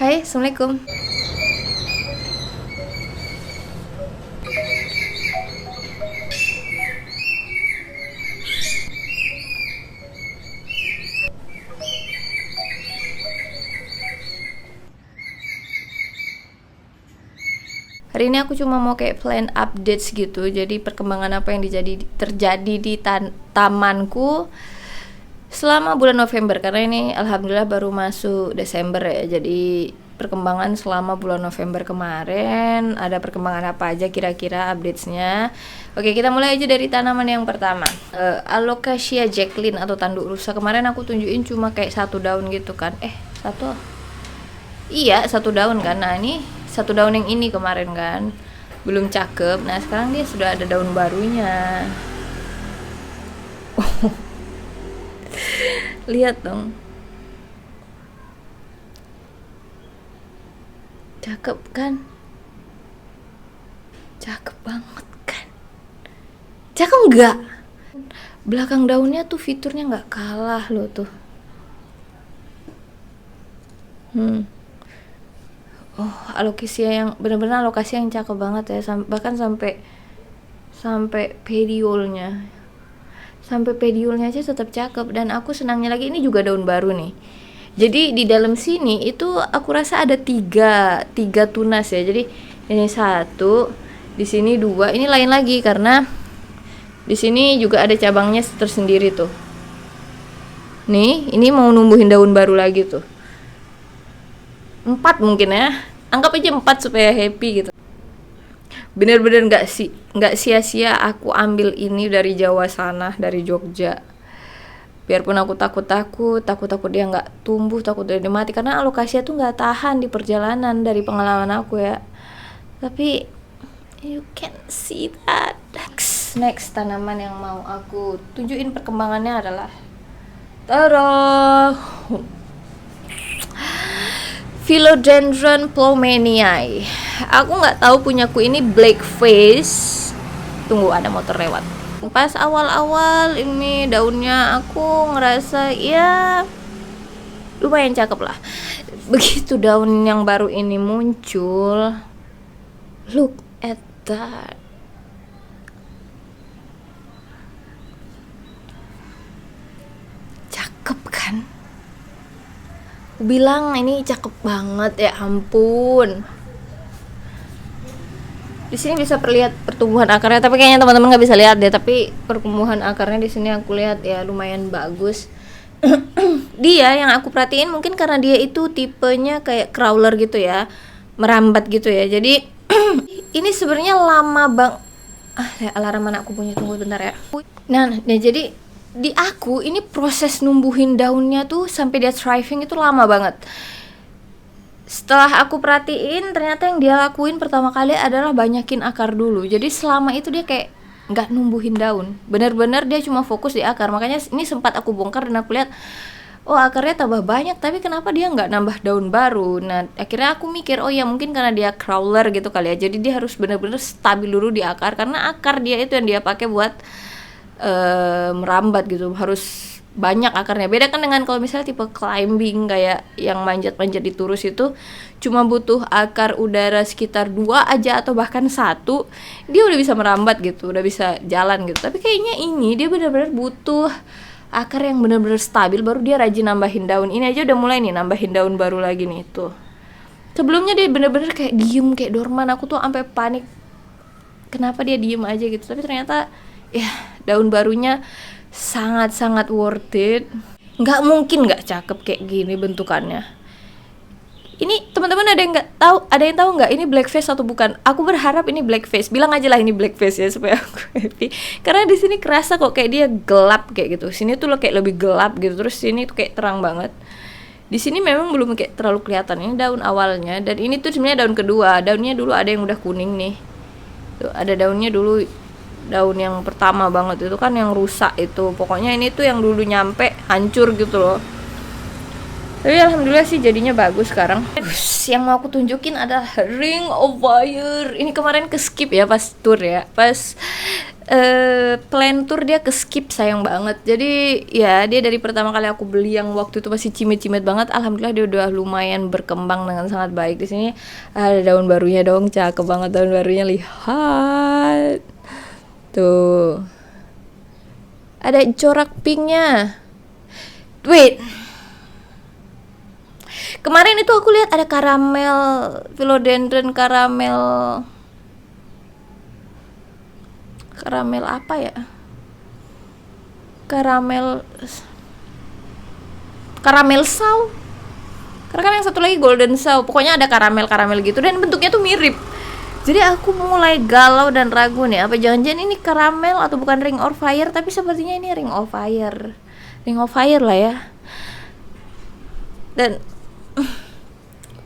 Hai, Assalamualaikum. Hari ini aku cuma mau kayak plan updates gitu. Jadi perkembangan apa yang terjadi di tamanku selama bulan November. Karena ini alhamdulillah baru masuk Desember ya. Jadi perkembangan selama bulan November kemarin, ada perkembangan apa aja kira-kira updatesnya. Oke, kita mulai aja dari tanaman yang pertama. Alocasia Jacqueline atau tanduk rusa. Kemarin aku tunjukin cuma kayak satu daun gitu kan. Satu daun kan. Nah, ini satu daun yang ini kemarin kan belum cakep. Nah, sekarang dia sudah ada daun barunya. Lihat dong, cakep kan? Cakep banget kan? Cakep nggak? Belakang daunnya tuh fiturnya nggak kalah loh tuh. Oh, alocasia yang benar-benar alocasia yang cakep banget ya, bahkan sampai petiolnya. Sampai petiolnya aja tetap cakep. Dan aku senangnya lagi, ini juga daun baru nih. Jadi di dalam sini itu aku rasa ada tiga tunas ya. Jadi ini satu, di sini dua, ini lain lagi karena di sini juga ada cabangnya tersendiri tuh. Nih, ini mau numbuhin daun baru lagi tuh. 4 mungkin ya, anggap aja 4 supaya happy gitu. Bener-bener nggak sia-sia aku ambil ini dari Jawa sana, dari Jogja. Biarpun aku takut dia nggak tumbuh, takut dia mati, karena alocasia tuh nggak tahan di perjalanan dari pengalaman aku ya. Tapi you can see that. Next tanaman yang mau aku tunjukin perkembangannya adalah Philodendron Plowmanii. Aku nggak tahu punyaku ini black face. Tunggu, ada motor lewat. Pas awal-awal ini daunnya aku ngerasa ya lumayan cakep lah. Begitu daun yang baru ini muncul, look at that. Cakep kan? Bilang ini cakep banget, ya ampun. Di sini bisa perlihat pertumbuhan akarnya, tapi kayaknya teman-teman nggak bisa lihat deh. Tapi pertumbuhan akarnya di sini aku lihat ya lumayan bagus. Dia yang aku perhatiin mungkin karena dia itu tipenya kayak crawler gitu ya, merambat gitu ya. Jadi ini sebenarnya lama bang. Alarm anakku punya, tunggu bentar ya. Nah, jadi di aku ini proses numbuhin daunnya tuh sampai dia thriving itu lama banget. Setelah aku perhatiin, ternyata yang dia lakuin pertama kali adalah banyakin akar dulu. Jadi selama itu dia kayak nggak numbuhin daun, benar-benar dia cuma fokus di akar. Makanya ini sempat aku bongkar dan aku lihat, oh akarnya tambah banyak, tapi kenapa dia nggak nambah daun baru. Nah, akhirnya aku mikir, oh ya mungkin karena dia crawler gitu kali ya. Jadi dia harus benar-benar stabil dulu di akar, karena akar dia itu yang dia pakai buat merambat gitu, harus banyak akarnya. Beda kan dengan kalau misalnya tipe climbing kayak yang manjat-manjat di turus, itu cuma butuh akar udara sekitar 2 aja atau bahkan 1, dia udah bisa merambat gitu, udah bisa jalan gitu. Tapi kayaknya ini dia benar-benar butuh akar yang benar-benar stabil, baru dia rajin nambahin daun. Ini aja udah mulai nih nambahin daun baru lagi nih tuh. Sebelumnya dia benar-benar kayak diem, kayak dorman. Aku tuh sampai panik, kenapa dia diem aja gitu. Tapi ternyata ya daun barunya sangat-sangat worth it. Nggak mungkin nggak cakep kayak gini bentukannya. Ini teman-teman ada yang tahu nggak ini blackface atau bukan? Aku berharap ini blackface. Bilang aja lah ini blackface ya supaya aku happy. Karena di sini kerasa kok kayak dia gelap kayak gitu. Sini tuh lo kayak lebih gelap gitu. Terus sini tuh kayak terang banget. Di sini memang belum kayak terlalu kelihatan. Ini daun awalnya, dan ini tuh sebenarnya daun kedua. Daunnya dulu ada yang udah kuning nih. Tuh ada daunnya dulu. Daun yang pertama banget itu kan yang rusak itu. Pokoknya ini tuh yang dulu nyampe hancur gitu loh. Tapi alhamdulillah sih jadinya bagus sekarang. Yang mau aku tunjukin adalah Ring of Fire. Ini kemarin ke skip ya pas tour ya. Pas plan tour dia ke skip, sayang banget. Jadi ya dia dari pertama kali aku beli yang waktu itu masih cimet-cimet banget, alhamdulillah dia udah lumayan berkembang dengan sangat baik. Di sini ada daun barunya dong, cakep banget daun barunya, lihat tuh, ada corak pinknya. Wait, kemarin itu aku lihat ada karamel philodendron, karamel apa ya, karamel saw, karena kan yang satu lagi golden saw, pokoknya ada karamel gitu dan bentuknya tuh mirip. Jadi aku mulai galau dan ragu nih, apa jangan-jangan ini karamel atau bukan ring of fire, tapi sepertinya ini ring of fire lah ya. Dan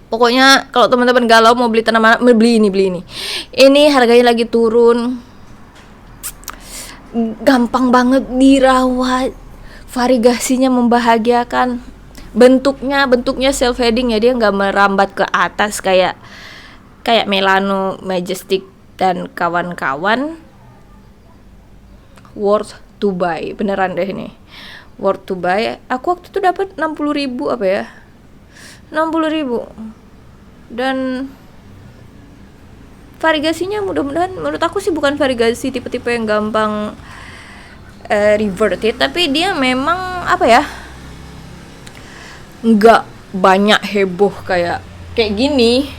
pokoknya kalau teman-teman galau mau beli tanaman, beli ini. Ini harganya lagi turun, gampang banget dirawat, variegasinya membahagiakan, bentuknya self heading ya, dia nggak merambat ke atas kayak Melano, Majestic dan kawan-kawan. Worth to buy, beneran deh ini, worth to buy. Aku waktu itu dapat 60.000 apa ya, 60.000, dan variegasinya mudah-mudahan, menurut aku sih bukan variegasi tipe-tipe yang gampang reverted, tapi dia memang apa ya, nggak banyak heboh kayak gini,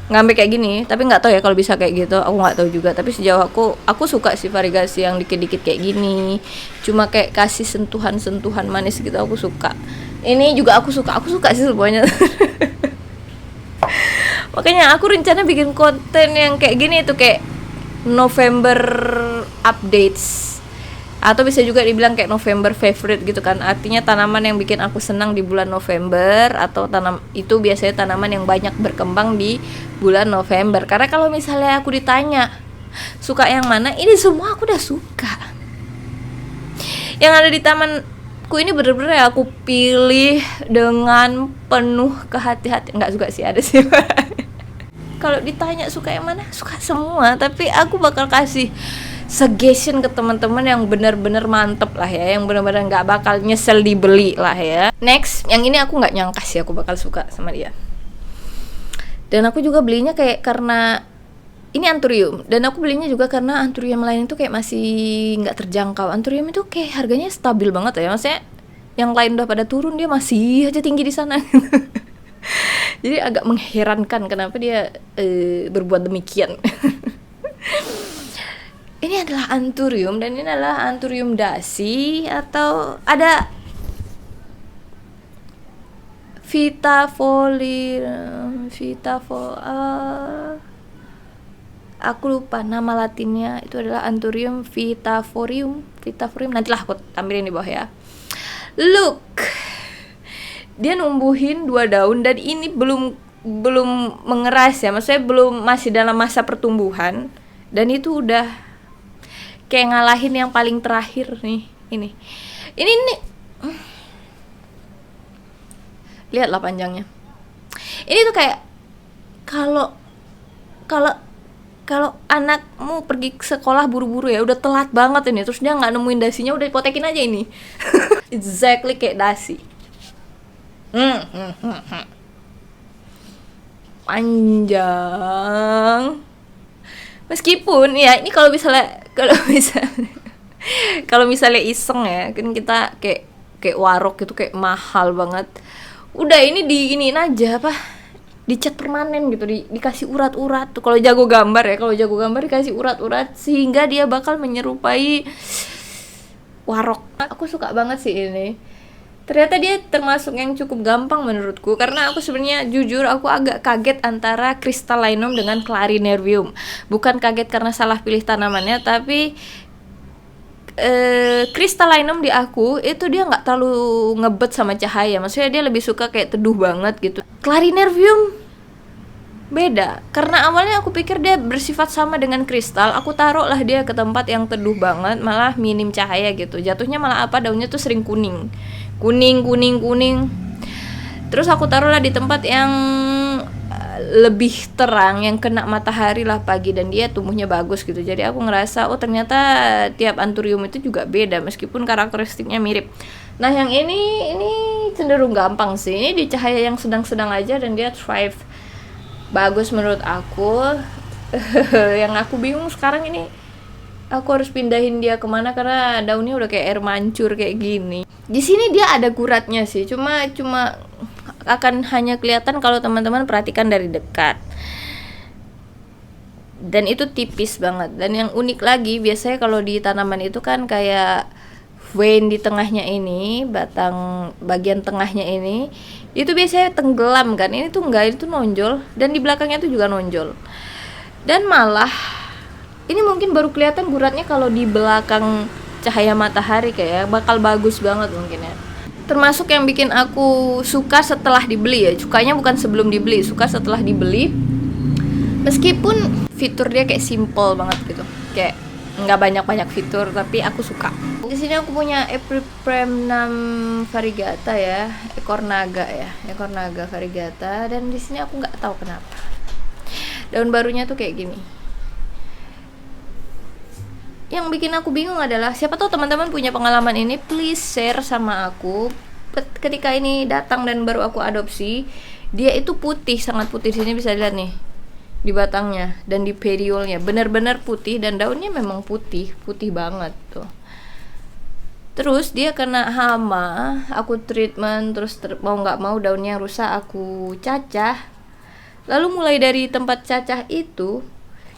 ngambil kayak gini. Tapi nggak tahu ya kalau bisa kayak gitu, aku nggak tahu juga. Tapi sejauh aku suka sih variegasi yang dikit-dikit kayak gini, cuma kayak kasih sentuhan manis gitu, aku suka. Ini juga aku suka sih semuanya. Makanya aku rencana bikin konten yang kayak gini tuh, kayak November updates, atau bisa juga dibilang kayak November favorite gitu kan. Artinya tanaman yang bikin aku senang di bulan November, atau itu biasanya tanaman yang banyak berkembang di bulan November. Karena kalau misalnya aku ditanya suka yang mana, ini semua aku udah suka. Yang ada di tamanku ini bener-bener aku pilih dengan penuh kehati-hatian. Enggak juga sih, ada sih. Kalau ditanya suka yang mana, suka semua, tapi aku bakal kasih suggestion ke teman-teman yang benar-benar mantep lah ya, yang benar-benar nggak bakal nyesel dibeli lah ya. Next, yang ini aku nggak nyangka sih aku bakal suka sama dia. Dan aku juga belinya kayak karena ini anthurium, dan aku belinya juga karena anthurium lain itu kayak masih nggak terjangkau. Anthurium itu kayak harganya stabil banget ya, maksudnya yang lain udah pada turun, dia masih aja tinggi di sana. Jadi agak mengherankan kenapa dia berbuat demikian. Ini adalah anthurium, dan ini adalah anthurium dasi, atau ada aku lupa nama latinnya, itu adalah anthurium vitaforium. Nantilah aku tampilin di bawah ya. Look, dia numbuhin 2 daun, dan ini belum mengeras ya, maksudnya masih dalam masa pertumbuhan, dan itu udah kayak ngalahin yang paling terakhir nih. Ini lihatlah panjangnya. Ini tuh kayak kalau anakmu pergi ke sekolah buru-buru ya, udah telat banget ini, terus dia nggak nemuin dasinya, udah dipotekin aja ini. Exactly kayak dasi. Panjang. Meskipun ya ini kalau misalnya iseng ya, kan kita kayak warok gitu, kayak mahal banget. Udah ini diinin aja apa? Dicat permanen gitu, dikasih urat-urat tuh. Kalau jago gambar dikasih urat-urat sehingga dia bakal menyerupai warok. Aku suka banget sih ini. Ternyata dia termasuk yang cukup gampang menurutku, karena aku sebenarnya jujur aku agak kaget antara Crystallinum dengan Clarinervium. Bukan kaget karena salah pilih tanamannya, tapi Crystallinum di aku itu dia nggak terlalu ngebet sama cahaya, maksudnya dia lebih suka kayak teduh banget gitu. Clarinervium beda, karena awalnya aku pikir dia bersifat sama dengan kristal, aku taruhlah dia ke tempat yang teduh banget, malah minim cahaya gitu. Jatuhnya malah apa, daunnya tuh sering kuning. Terus aku taruhlah di tempat yang lebih terang, yang kena matahari lah pagi, dan dia tumbuhnya bagus gitu. Jadi aku ngerasa oh ternyata tiap anthurium itu juga beda meskipun karakteristiknya mirip. Nah yang ini cenderung gampang sih, ini di cahaya yang sedang-sedang aja dan dia thrive bagus menurut aku. Yang aku bingung sekarang ini, aku harus pindahin dia kemana karena daunnya udah kayak air mancur kayak gini. Di sini dia ada guratnya sih, cuma akan hanya kelihatan kalau teman-teman perhatikan dari dekat. Dan itu tipis banget. Dan yang unik lagi, biasanya kalau di tanaman itu kan kayak vein di tengahnya ini, batang bagian tengahnya ini, itu biasanya tenggelam kan. Ini tuh enggak, itu nonjol, dan di belakangnya tuh juga nonjol. Dan malah ini mungkin baru kelihatan guratnya kalau di belakang cahaya matahari, kayak bakal bagus banget mungkin ya. Termasuk yang bikin aku suka setelah dibeli ya, sukanya bukan sebelum dibeli, suka setelah dibeli. Meskipun fitur dia kayak simple banget gitu, kayak nggak banyak fitur, tapi aku suka. Di sini aku punya Epipremnum variegata ya, ekor naga variegata, dan di sini aku nggak tahu kenapa daun barunya tuh kayak gini. Yang bikin aku bingung adalah, siapa tahu teman-teman punya pengalaman ini, please share sama aku. Ketika ini datang dan baru aku adopsi, dia itu putih, sangat putih. Di sini bisa dilihat nih di batangnya dan di petiolnya, benar-benar putih, dan daunnya memang putih banget tuh. Terus dia kena hama, aku treatment, terus mau nggak mau daunnya rusak, aku cacah. Lalu mulai dari tempat cacah itu,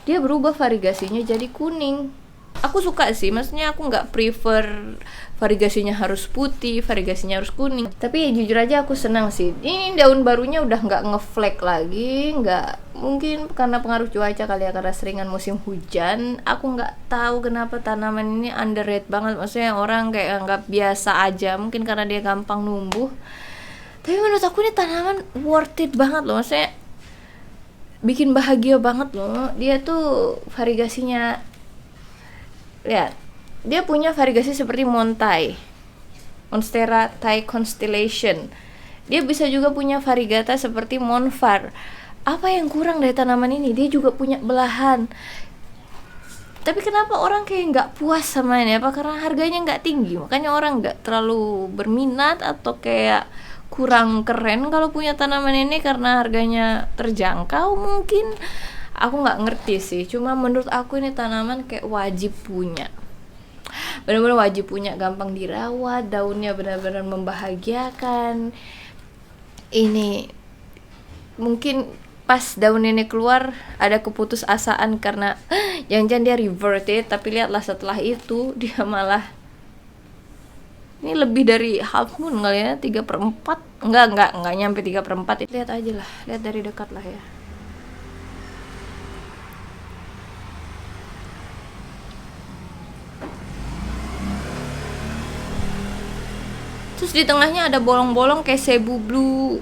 dia berubah variegasinya jadi kuning. Aku suka sih, maksudnya aku nggak prefer variegasinya harus putih, variegasinya harus kuning. Tapi ya jujur aja aku senang sih. Ini daun barunya udah nggak ngeflek lagi, nggak, mungkin karena pengaruh cuaca kali ya, karena seringan musim hujan. Aku nggak tahu kenapa tanaman ini underrated banget. Maksudnya orang kayak anggap biasa aja, mungkin karena dia gampang numbuh. Tapi menurut aku ini tanaman worth it banget loh, maksudnya bikin bahagia banget loh. Dia tuh variegasinya, lihat, dia punya variegasi seperti Monstera Thai Constellation. Dia bisa juga punya variegata seperti Monfar. Apa yang kurang dari tanaman ini? Dia juga punya belahan. Tapi kenapa orang kayak nggak puas sama ini? Apa karena harganya nggak tinggi, makanya orang nggak terlalu berminat, atau kayak kurang keren kalau punya tanaman ini karena harganya terjangkau? Mungkin aku nggak ngerti sih, cuma menurut aku ini tanaman kayak wajib punya, benar-benar wajib punya. Gampang dirawat, daunnya benar-benar membahagiakan. Ini mungkin pas daun ini keluar ada keputusasaan karena jangan-jangan dia reverted, tapi lihatlah setelah itu dia malah, ini lebih dari half moon kali ya, 3/4, enggak nyampe 3/4. Lihat aja lah, lihat dari dekat lah ya. Terus di tengahnya ada bolong-bolong kayak Cebu Blue.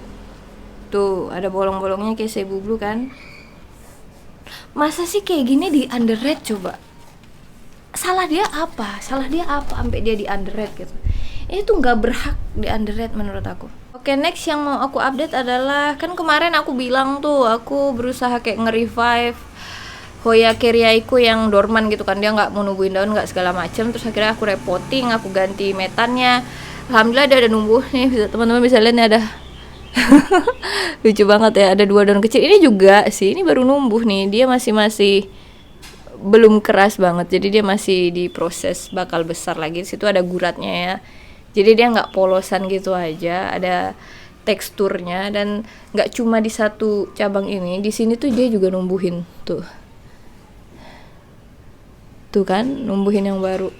Tuh, ada bolong-bolongnya kayak Cebu Blue kan. Masa sih kayak gini di underrated coba? Salah dia apa sampai dia di underrated gitu? Ini tuh nggak berhak di underrated menurut aku. Oke, next yang mau aku update adalah, kan kemarin aku bilang tuh aku berusaha kayak nge-revive Hoya Keriaiku yang dorman gitu kan, dia nggak mau numbuhin daun, nggak segala macem. Terus akhirnya aku repotting, aku ganti metannya. Alhamdulillah dia ada numbuh nih, teman-teman bisa lihat nih, ada lucu banget ya, ada 2 daun kecil. Ini juga sih, ini baru numbuh nih, dia masih belum keras banget, jadi dia masih diproses bakal besar lagi. Situ ada guratnya ya, jadi dia nggak polosan gitu aja, ada teksturnya. Dan nggak cuma di satu cabang ini, di sini tuh dia juga numbuhin tuh kan, numbuhin yang baru.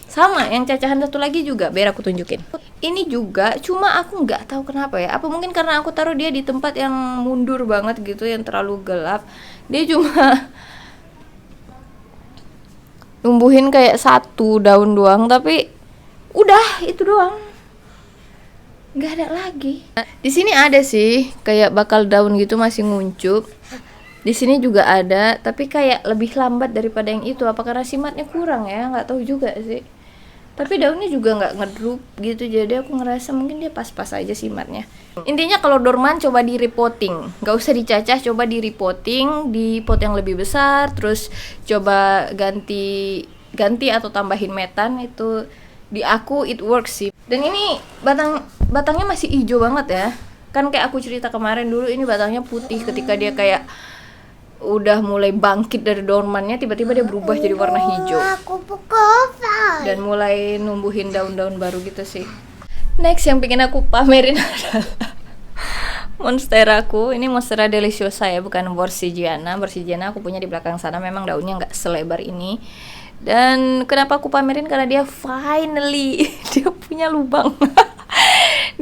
Sama yang cacahan satu lagi juga, biar aku tunjukin. Ini juga, cuma aku nggak tahu kenapa ya, apa mungkin karena aku taruh dia di tempat yang mundur banget gitu, yang terlalu gelap, dia cuma numbuhin kayak 1 daun doang, tapi udah itu doang, nggak ada lagi. Di sini ada sih kayak bakal daun gitu, masih nguncup. Di sini juga ada, tapi kayak lebih lambat daripada yang itu. Apa karena simatnya kurang ya, nggak tahu juga sih. Tapi daunnya juga nggak ngedrup gitu, jadi aku ngerasa mungkin dia pas-pas aja sih matnya. Intinya kalau dorman coba di repotting, nggak usah dicacah, coba di repotting di pot yang lebih besar, terus coba ganti atau tambahin metan. Itu di aku it works sih. Dan ini batangnya masih hijau banget ya, kan kayak aku cerita kemarin dulu, ini batangnya putih ketika dia kayak udah mulai bangkit dari dormannya, tiba-tiba dia berubah jadi warna hijau dan mulai numbuhin daun-daun baru gitu sih. Next yang pengen aku pamerin adalah monsteraku. Ini Monstera deliciosa ya, bukan Borsigiana. Borsigiana aku punya di belakang sana, memang daunnya nggak selebar ini. Dan kenapa aku pamerin, karena dia finally dia punya lubang.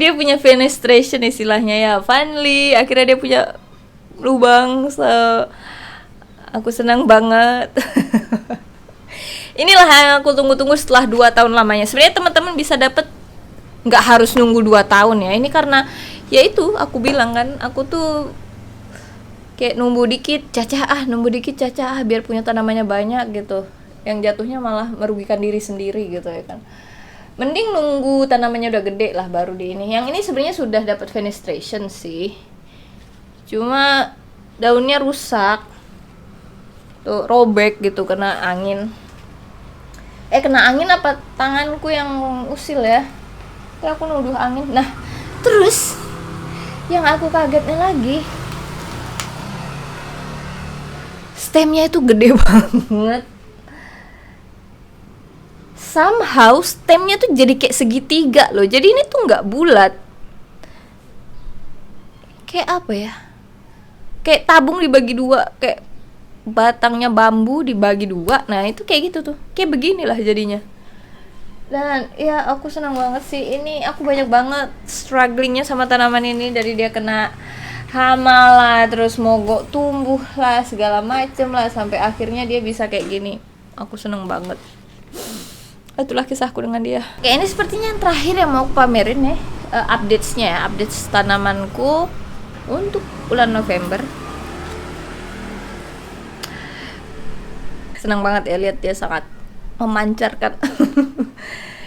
Dia punya fenestration istilahnya ya, finally akhirnya dia punya lubang. So aku senang banget. Inilah yang aku tunggu-tunggu setelah 2 tahun lamanya. Sebenarnya teman-teman bisa dapat, nggak harus nunggu 2 tahun ya. Ini karena ya itu aku bilang kan, aku tuh kayak numbuh dikit cacah biar punya tanamannya banyak gitu, yang jatuhnya malah merugikan diri sendiri gitu ya kan. Mending nunggu tanamannya udah gede lah baru di ini. Yang ini sebenarnya sudah dapat fenestration sih, cuma daunnya rusak tuh, robek gitu kena angin. Kena angin apa tanganku yang usil ya, kayak aku nuduh angin. Nah terus yang aku kagetnya lagi, stemnya itu gede banget. Somehow stemnya tuh jadi kayak segitiga loh, jadi ini tuh nggak bulat, kayak apa ya, kayak tabung dibagi 2, kayak batangnya bambu dibagi 2. Nah itu kayak gitu tuh, kayak beginilah jadinya. Dan ya aku senang banget sih. Ini aku banyak banget strugglingnya sama tanaman ini, dari dia kena hama lah, terus mogok tumbuh lah, segala macem lah, sampai akhirnya dia bisa kayak gini. Aku seneng banget. Itulah kisahku dengan dia. Oke, ini sepertinya yang terakhir yang mau aku pamerin ya, updates-nya ya, updates tanamanku untuk bulan November. Senang banget ya lihat dia sangat memancarkan.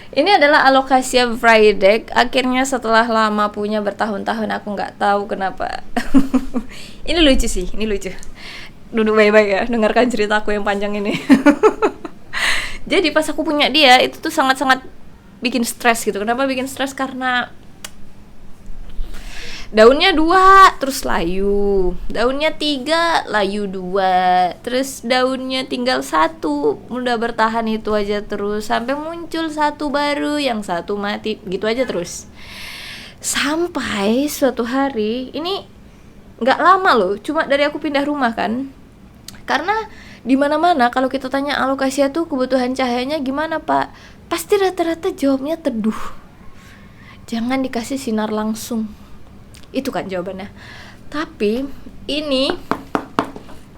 Ini adalah Alocasia Vrydeck. Akhirnya setelah lama punya, bertahun-tahun aku nggak tahu kenapa. Ini lucu sih, ini lucu. Duduk baik-baik ya, dengarkan ceritaku yang panjang ini. Jadi pas aku punya dia itu tuh sangat-sangat bikin stres gitu. Kenapa bikin stres? Karena daunnya 2 terus layu, daunnya 3 layu 2, terus daunnya tinggal 1, udah bertahan itu aja terus sampai muncul 1 baru, yang 1 mati, gitu aja terus. Sampai suatu hari, ini nggak lama loh, cuma dari aku pindah rumah kan, karena di mana-mana kalau kita tanya Alocasia tuh kebutuhan cahayanya gimana pak, pasti rata-rata jawabnya teduh, jangan dikasih sinar langsung. Itu kan jawabannya. Tapi ini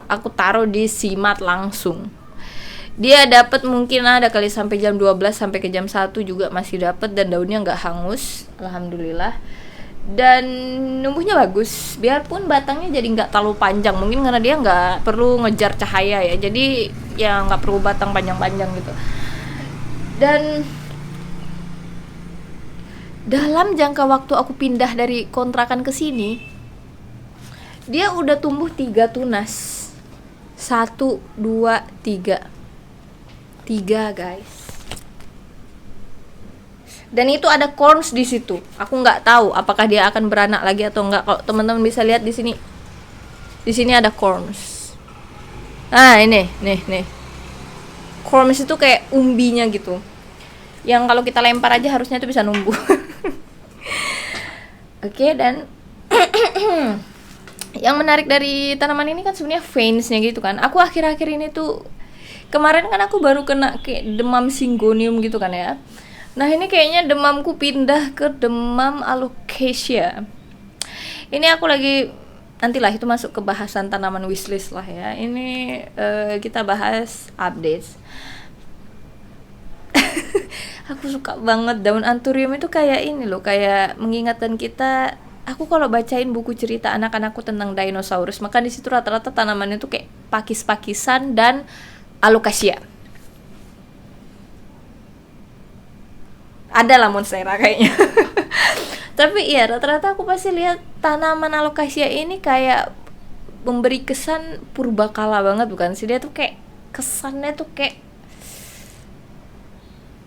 aku taruh di simat langsung. Dia dapat mungkin ada kali sampai jam 12 sampai ke jam 1 juga masih dapat, dan daunnya nggak hangus, alhamdulillah. Dan numbuhnya bagus, biarpun batangnya jadi nggak terlalu panjang, mungkin karena dia nggak perlu ngejar cahaya ya, jadi ya nggak perlu batang panjang-panjang gitu. Dan dalam jangka waktu aku pindah dari kontrakan ke sini, dia udah tumbuh 3 tunas. 1, 2, 3 guys. Dan itu ada corns di situ. Aku nggak tahu apakah dia akan beranak lagi atau enggak. Kalau teman-teman bisa lihat di sini. Di sini ada corns. Ah, ini, nih. Corns itu kayak umbinya gitu. Yang kalau kita lempar aja harusnya itu bisa numbuh. Oke, dan yang menarik dari tanaman ini kan sebenarnya veinsnya gitu kan. Aku akhir-akhir ini tuh, kemarin kan aku baru kena kayak demam syngonium gitu kan ya. Nah ini kayaknya demamku pindah ke demam Alocasia. Ini aku lagi, nantilah itu masuk ke bahasan tanaman wishlist lah ya. Ini kita bahas updates. Aku suka banget daun anthurium itu, kayak ini loh, kayak mengingatkan kita. Aku kalau bacain buku cerita anak-anakku tentang dinosaurus, maka di situ rata-rata tanamannya tuh kayak pakis-pakisan dan Alocasia. Ada lah monstera kayaknya. Tapi iya, rata-rata aku pasti lihat tanaman alokasia ini kayak memberi kesan purbakala banget, bukan sih? Dia tuh kayak kesannya tuh kayak,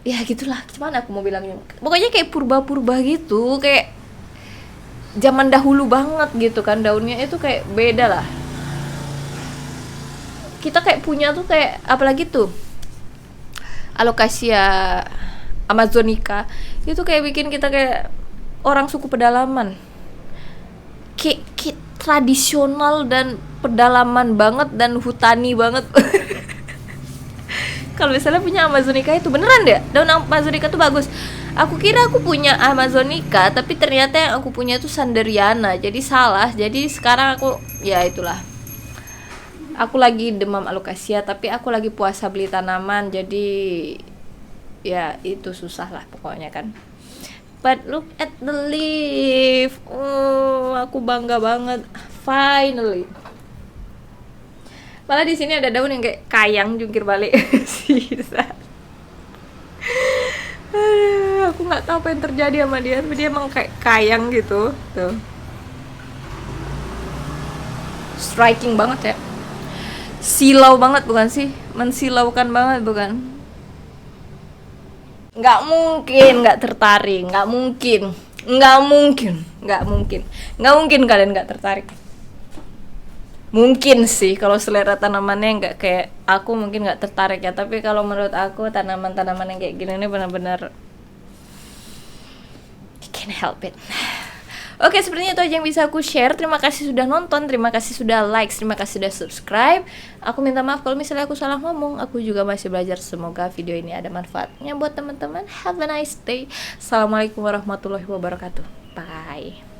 ya gitulah, gimana aku mau bilangnya, pokoknya kayak purba-purba gitu, kayak zaman dahulu banget gitu kan. Daunnya itu kayak beda lah. Kita kayak punya tuh kayak apalagi tuh alokasia amazonica, itu kayak bikin kita kayak orang suku pedalaman, kayak tradisional dan pedalaman banget dan hutani banget. Kalau misalnya punya amazonica itu beneran deh, daun amazonica tuh bagus. Aku kira aku punya amazonica, tapi ternyata yang aku punya tuh sanderiana, jadi salah. Jadi sekarang aku, ya itulah, aku lagi demam alokasia, tapi aku lagi puasa beli tanaman, jadi ya itu susah lah pokoknya kan. But look at the leaf. Oh, aku bangga banget. Finally. Malah di sini ada daun yang kayak kayang jungkir balik. Sisa. Aku nggak tahu apa yang terjadi sama dia, tapi dia emang kayak kayang gitu. Tuh. Striking banget ya. Silau banget bukan sih? Mensilaukan banget bukan? Nggak mungkin nggak tertarik, nggak mungkin kalian nggak tertarik. Mungkin sih kalau selera tanamannya nggak kayak aku, mungkin nggak tertarik ya, tapi kalau menurut aku tanaman-tanaman yang kayak gini ini benar-benar you can't help it. Oke, sepertinya itu aja yang bisa aku share. Terima kasih sudah nonton, terima kasih sudah like, terima kasih sudah subscribe. Aku minta maaf kalau misalnya aku salah ngomong. Aku juga masih belajar. Semoga video ini ada manfaatnya buat teman-teman. Have a nice day. Assalamualaikum warahmatullahi wabarakatuh. Bye.